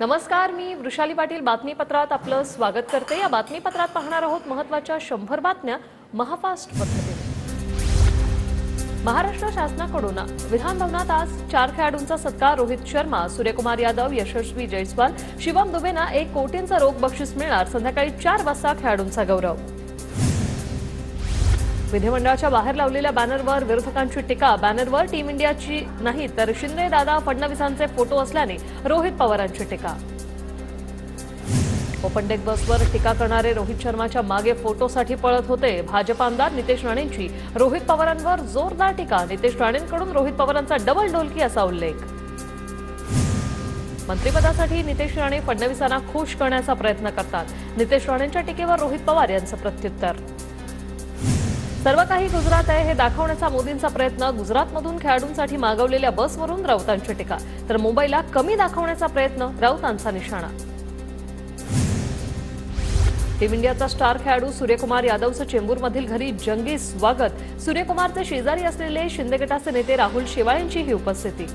नमस्कार, मी वृषाली पाटील बातमीपत्रात आपलं स्वागत करते। या बातमीपत्रात पाहणार आहोत महत्त्वाच्या 100 बातम्या महाफास्ट पद्धतीने। महाराष्ट्र शासनाकडून विधान भवनात आज 4 खेळाडूंचा सत्कार। रोहित शर्मा, सूर्यकुमार यादव, यशस्वी जयस्वाल, शिवम दुबेंना 1 कोटींचं रोख बक्षीस मिळणार। संध्याकाळी 4 वाजता खेळाडूंचा गौरव। विधिमंडळाच्या बाहेर लावलेल्या बॅनरवर विरोधकांची टीका। बॅनरवर टीम इंडियाची नाही तर शिंदे दादा फडणवीसांचे फोटो असल्याने रोहित पवारांची टीका। ओपन डेक बसवर टीका करणारे रोहित शर्माच्या मागे फोटोसाठी पळत होते। भाजप आमदार नितेश राणेंची रोहित पवारांवर जोरदार टीका। नितेश राणेंकडून रोहित पवारांचा डबल ढोलकी असा उल्लेख। मंत्रिपदासाठी नितेश राणे फडणवीसांना खुश करण्याचा प्रयत्न करतात। नितेश राणेंच्या टीकेवर रोहित पवार यांचं प्रत्युत्तर। सर्व काही गुजरात आहे हे दाखवण्याचा मोदींचा प्रयत्न। गुजरातमधून खेळाडूंसाठी मागवलेल्या बसवरून राऊतांची टीका, तर मुंबईला कमी दाखवण्याचा प्रयत्न, राऊतांचा निशाणा। टीम इंडियाचा स्टार खेळाडू सूर्यकुमार यादवचं चेंबूरमधील घरी जंगी स्वागत। सूर्यकुमारचे शेजारी असलेले शिंदे गटाचे नेते राहुल शेवाळेंची ही उपस्थिती।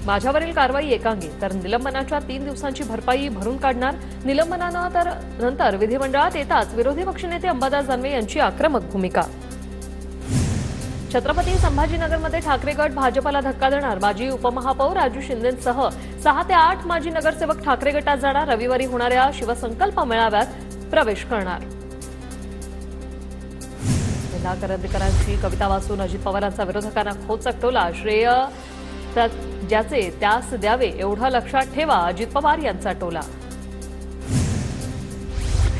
माझ्यावरील कारवाई एकांगी, तर निलंबनाच्या 3 दिवसांची भरपाई भरून काढणार। नंतर विधिमंडळात येताच विरोधी पक्षनेते अंबादास दानवे यांची आक्रमक भूमिका। छत्रपती संभाजीनगरमध्ये ठाकरे गट भाजपला धक्का देणार। माजी उपमहापौर राजू शिंदेंसह 6 ते 8 माजी नगरसेवक ठाकरे गटात जाणार। रविवारी होणाऱ्या शिवसंकल्प मेळाव्यात प्रवेश करणार। करंदीकरांची कविता वाचून अजित पवारांचा विरोधकांना खोचक टोला। श्रेय ज्याचे त्यास द्यावे एवढं लक्षात ठेवा, अजित पवार यांचा टोला।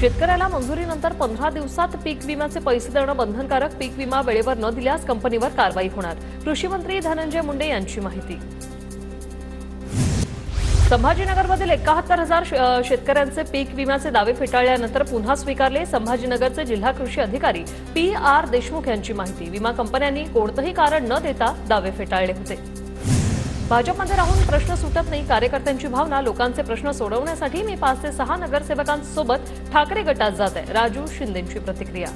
शेतकऱ्याला मंजुरीनंतर 15 दिवसात पीक विम्याचे पैसे देणं बंधनकारक। पीक विमा वेळेवर न दिल्यास कंपनीवर कारवाई होणार। कृषी मंत्री धनंजय मुंडे यांची माहिती। संभाजीनगरमधील 71,000 शेतकऱ्यांचे पीक विम्याचे दावे फेटाळल्यानंतर पुन्हा स्वीकारले। संभाजीनगरचे जिल्हा कृषी अधिकारी PR देशमुख यांची माहिती। विमा कंपन्यांनी कोणतंही कारण न देता दावे फेटाळले होते। भाजपमध्ये राहून प्रश्न सुटत नाही, कार्यकर्त्यांची भावना। लोकांचे प्रश्न सोडवण्यासाठी मी 5 ते 6 नगरसेवकांसोबत ठाकरे गटात जात आहे, राजू शिंदेंची प्रतिक्रिया।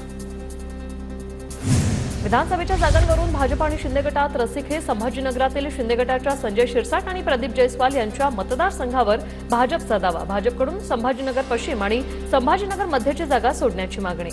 विधानसभेच्या जागांवरून भाजप आणि शिंदे गटात रसिक। संभाजीनगरातील शिंदे गटाच्या संजय शिरसाट आणि प्रदीप जयस्वाल यांच्या मतदारसंघावर भाजपचा दावा। भाजपकडून संभाजीनगर पश्चिम आणि संभाजीनगर मध्यची जागा सोडण्याची मागणी।